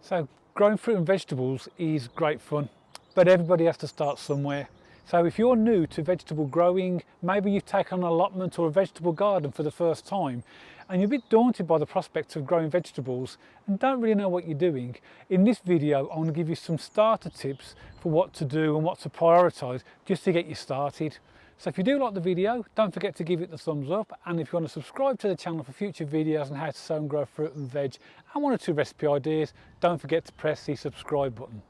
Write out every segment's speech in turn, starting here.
So growing fruit and vegetables is great fun, but everybody has to start somewhere. So if you're new to vegetable growing, maybe you've taken an allotment or a vegetable garden for the first time, and you're a bit daunted by the prospect of growing vegetables and don't really know what you're doing, in this video I want to give you some starter tips for what to do and what to prioritise just to get you started. So if you do like the video, don't forget to give it the thumbs up, and if you want to subscribe to the channel for future videos on how to sow and grow fruit and veg and one or two recipe ideas, don't forget to press the subscribe button.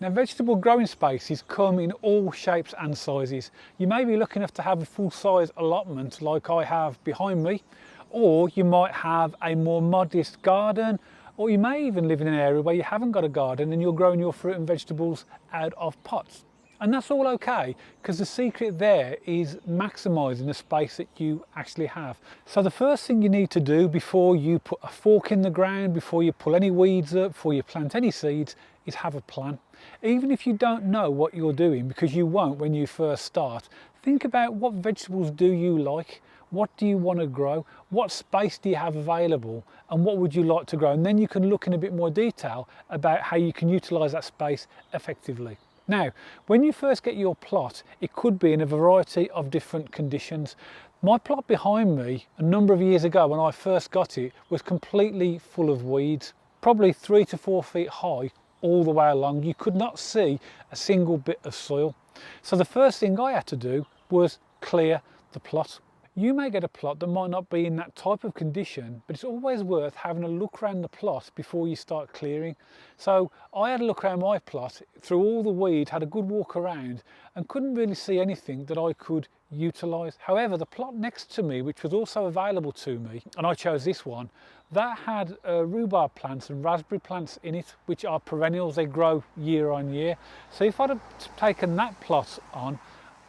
Now, vegetable growing spaces come in all shapes and sizes. You may be lucky enough to have a full-size allotment like I have behind me, or you might have a more modest garden, or you may even live in an area where you haven't got a garden and you're growing your fruit and vegetables out of pots. And that's all okay, because the secret there is maximising the space that you actually have. So the first thing you need to do before you put a fork in the ground, before you pull any weeds up, before you plant any seeds, is have a plan. Even if you don't know what you're doing, because you won't when you first start, think about what vegetables do you like, what do you want to grow, what space do you have available, and what would you like to grow, and then you can look in a bit more detail about how you can utilise that space effectively. Now, when you first get your plot, it could be in a variety of different conditions. My plot behind me, a number of years ago when I first got it, was completely full of weeds, probably 3 to 4 feet high all the way along. You could not see a single bit of soil. So the first thing I had to do was clear the plot. You may get a plot that might not be in that type of condition, but it's always worth having a look around the plot before you start clearing. So I had a look around my plot, through all the weed, had a good walk around and couldn't really see anything that I could utilise. However, the plot next to me, which was also available to me, and I chose this one, that had rhubarb plants and raspberry plants in it, which are perennials, they grow year on year. So if I'd have taken that plot on,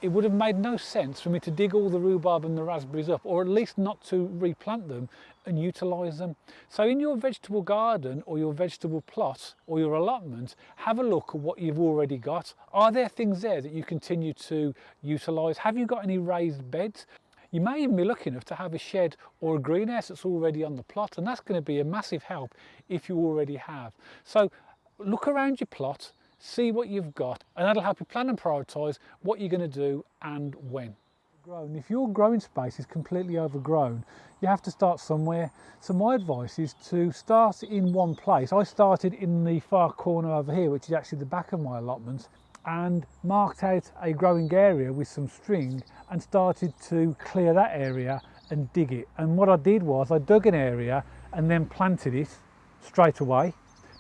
it would have made no sense for me to dig all the rhubarb and the raspberries up, or at least not to replant them and utilise them. So in your vegetable garden or your vegetable plot or your allotment, have a look at what you've already got. Are there things there that you continue to utilise? Have you got any raised beds? You may even be lucky enough to have a shed or a greenhouse that's already on the plot, and that's going to be a massive help if you already have. So look around your plot, see what you've got, and that'll help you plan and prioritise what you're going to do and when. If your growing space is completely overgrown, you have to start somewhere. So my advice is to start in one place. I started in the far corner over here, which is actually the back of my allotment, and marked out a growing area with some string and started to clear that area and dig it. And what I did was I dug an area and then planted it straight away.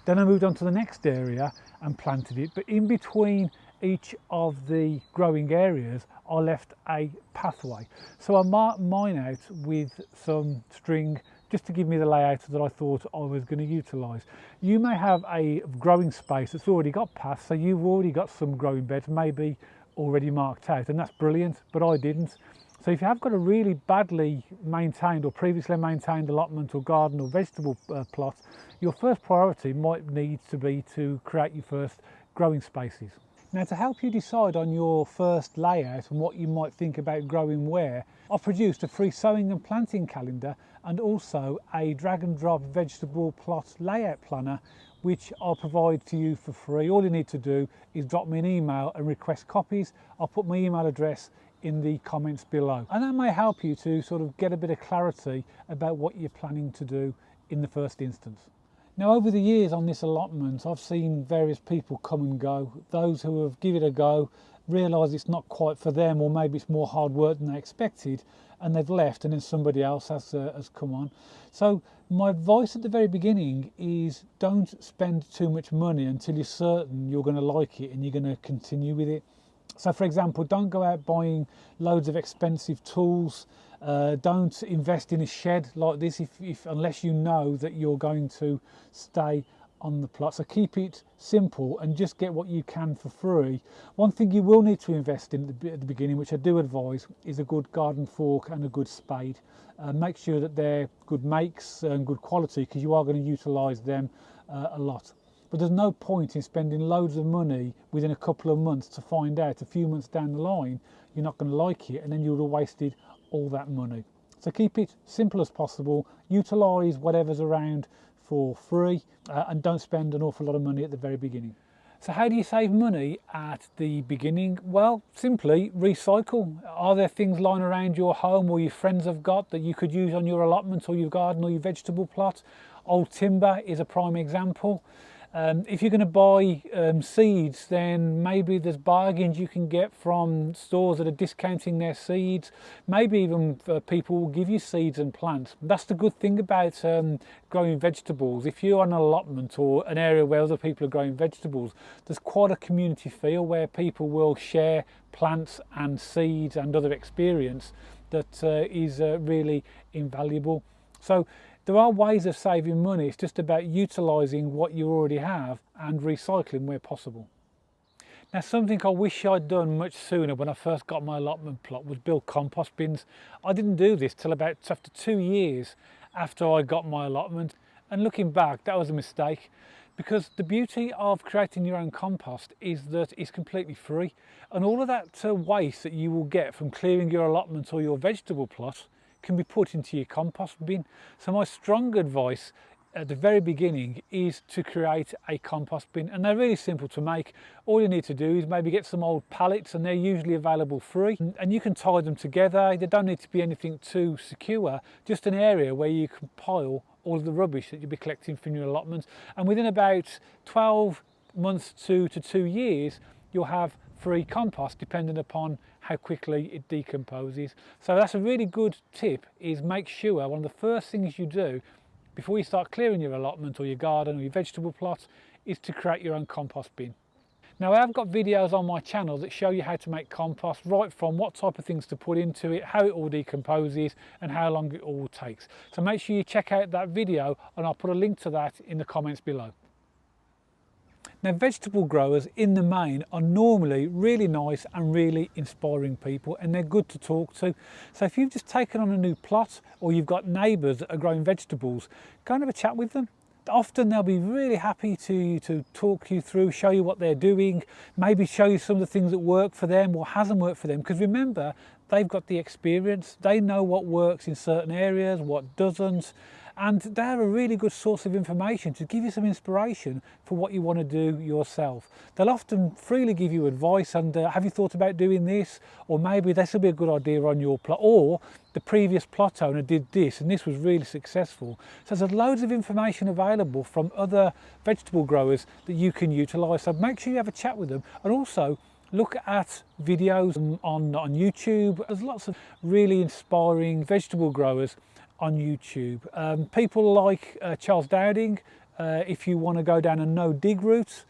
Then I moved on to the next area and planted it, but in between each of the growing areas I left a pathway. So I marked mine out with some string just to give me the layout that I thought I was going to utilise. You may have a growing space that's already got paths, so you've already got some growing beds maybe already marked out, and that's brilliant, but I didn't. So if you have got a really badly maintained or previously maintained allotment or garden or vegetable plot, your first priority might need to be to create your first growing spaces. Now, to help you decide on your first layout and what you might think about growing where, I've produced a free sowing and planting calendar and also a drag and drop vegetable plot layout planner, which I'll provide to you for free. All you need to do is drop me an email and request copies. I'll put my email address in the comments below, and that may help you to sort of get a bit of clarity about what you're planning to do in the first instance. Now, over the years on this allotment, I've seen various people come and go. Those who have given it a go realise it's not quite for them, or maybe it's more hard work than they expected, and they've left, and then somebody else has come on. So my advice at the very beginning is don't spend too much money until you're certain you're going to like it and you're going to continue with it. So for example, don't go out buying loads of expensive tools. Don't invest in a shed like this unless you know that you're going to stay on the plot. So keep it simple and just get what you can for free. One thing you will need to invest in at the beginning, which I do advise, is a good garden fork and a good spade. Make sure that they're good makes and good quality, because you are going to utilise them a lot. But there's no point in spending loads of money within a couple of months to find out a few months down the line you're not going to like it, and then you'll have wasted all that money. So keep it simple as possible, utilise whatever's around for free, and don't spend an awful lot of money at the very beginning. So how do you save money at the beginning? Well, simply recycle. Are there things lying around your home or your friends have got that you could use on your allotment or your garden or your vegetable plot? Old timber is a prime example. If you're going to buy seeds, then maybe there's bargains you can get from stores that are discounting their seeds. Maybe even people will give you seeds and plants. That's the good thing about growing vegetables. If you're on an allotment or an area where other people are growing vegetables, there's quite a community feel where people will share plants and seeds and other experience that is really invaluable. So there are ways of saving money. It's just about utilising what you already have and recycling where possible. Now, something I wish I'd done much sooner when I first got my allotment plot was build compost bins. I didn't do this till about after 2 years after I got my allotment, and looking back, that was a mistake, because the beauty of creating your own compost is that it's completely free, and all of that waste that you will get from clearing your allotment or your vegetable plot can be put into your compost bin. So my strong advice at the very beginning is to create a compost bin, and they're really simple to make. All you need to do is maybe get some old pallets, and they're usually available free, and you can tie them together. They don't need to be anything too secure, just an area where you can pile all of the rubbish that you'll be collecting from your allotment, and within about 12 months to 2 years you'll have free compost, depending upon how quickly it decomposes. So that's a really good tip, is make sure one of the first things you do before you start clearing your allotment or your garden or your vegetable plot is to create your own compost bin. Now, I have got videos on my channel that show you how to make compost, right from what type of things to put into it, how it all decomposes and how long it all takes. So make sure you check out that video, and I'll put a link to that in the comments below. Now, vegetable growers in the main are normally really nice and really inspiring people, and they're good to talk to. So if you've just taken on a new plot or you've got neighbours that are growing vegetables, go and have a chat with them. Often they'll be really happy to talk you through, show you what they're doing, maybe show you some of the things that work for them or hasn't worked for them, because remember, they've got the experience. They know what works in certain areas, what doesn't, and they're a really good source of information to give you some inspiration for what you want to do yourself. They'll often freely give you advice, and have you thought about doing this? Or maybe this will be a good idea on your plot, or the previous plot owner did this and this was really successful. So there's loads of information available from other vegetable growers that you can utilise. So make sure you have a chat with them, and also look at videos on YouTube. There's lots of really inspiring vegetable growers on YouTube. People like Charles Dowding, if you want to go down a no-dig route.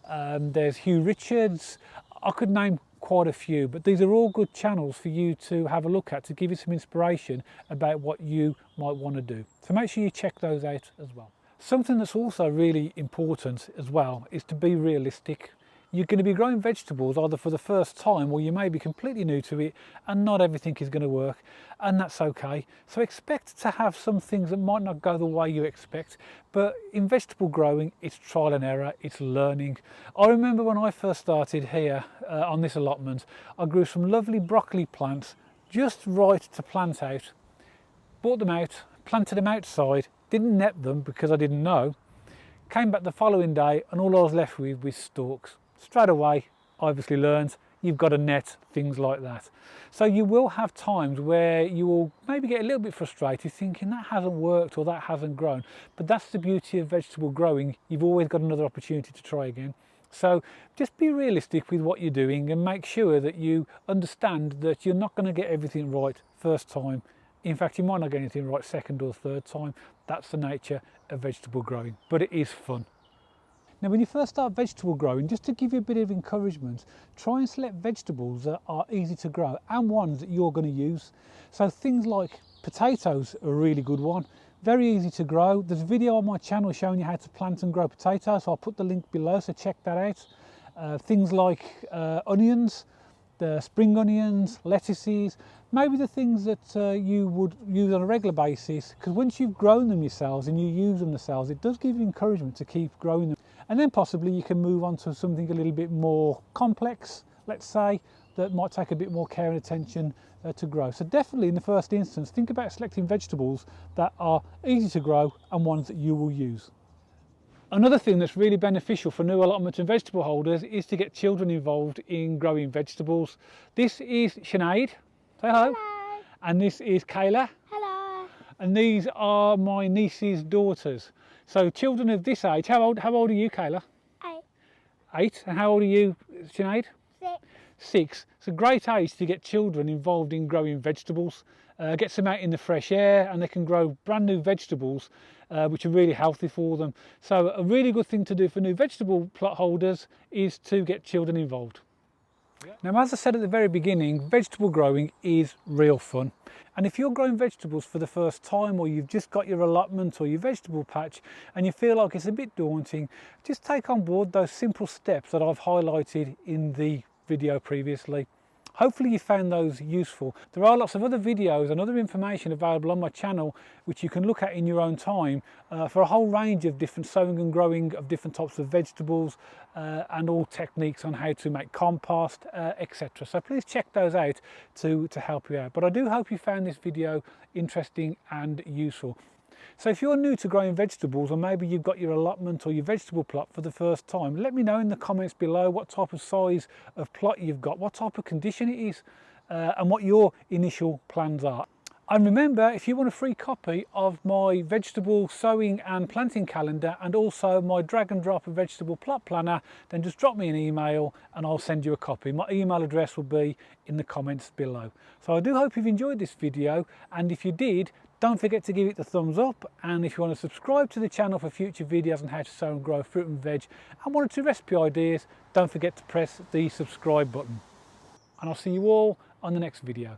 There's Hugh Richards. I could name quite a few, but these are all good channels for you to have a look at to give you some inspiration about what you might want to do. So make sure you check those out as well. Something that's also really important as well is to be realistic. You're going to be growing vegetables either for the first time, or you may be completely new to it and not everything is going to work, and that's okay. So expect to have some things that might not go the way you expect, but in vegetable growing it's trial and error, it's learning. I remember when I first started here on this allotment, I grew some lovely broccoli plants just right to plant out, bought them out, planted them outside, didn't net them because I didn't know, came back the following day and all I was left with was stalks. Straight away, I obviously learned you've got to net things like that. So you will have times where you will maybe get a little bit frustrated thinking that hasn't worked or that hasn't grown, but that's the beauty of vegetable growing. You've always got another opportunity to try again. So just be realistic with what you're doing and make sure that you understand that you're not going to get everything right first time. In fact, you might not get anything right second or third time. That's the nature of vegetable growing, but it is fun. Now, when you first start vegetable growing, just to give you a bit of encouragement, try and select vegetables that are easy to grow and ones that you're going to use. So things like potatoes are a really good one, very easy to grow. There's a video on my channel showing you how to plant and grow potatoes, so I'll put the link below, so check that out. Things like onions, the spring onions, lettuces, maybe the things that you would use on a regular basis, because once you've grown them yourselves and you use them yourselves, it does give you encouragement to keep growing them. And then possibly you can move on to something a little bit more complex, let's say, that might take a bit more care and attention to grow. So definitely in the first instance, think about selecting vegetables that are easy to grow and ones that you will use. Another thing that's really beneficial for new allotment and vegetable holders is to get children involved in growing vegetables. This is Sinead, say hello. Hello. And this is Kayla. Hello. And these are my niece's daughters. So children of this age, how old are you, Kayla? 8. 8. And how old are you, Sinead? 6. 6. It's a great age to get children involved in growing vegetables. Gets them out in the fresh air and they can grow brand new vegetables which are really healthy for them. So a really good thing to do for new vegetable plot holders is to get children involved. Now, as I said at the very beginning, vegetable growing is real fun. And if you're growing vegetables for the first time, or you've just got your allotment or your vegetable patch and you feel like it's a bit daunting, just take on board those simple steps that I've highlighted in the video previously. Hopefully you found those useful. There are lots of other videos and other information available on my channel which you can look at in your own time for a whole range of different sowing and growing of different types of vegetables and all techniques on how to make compost, etc. So please check those out to help you out. But I do hope you found this video interesting and useful. So if you're new to growing vegetables, or maybe you've got your allotment or your vegetable plot for the first time, let me know in the comments below what type of size of plot you've got, what type of condition it is, and what your initial plans are. And remember, if you want a free copy of my vegetable sowing and planting calendar and also my drag and drop vegetable plot planner, then just drop me an email and I'll send you a copy. My email address will be in the comments below. So I do hope you've enjoyed this video, and if you did, don't forget to give it the thumbs up, and if you want to subscribe to the channel for future videos on how to sow and grow fruit and veg and 1 or 2 recipe ideas, don't forget to press the subscribe button. And I'll see you all on the next video.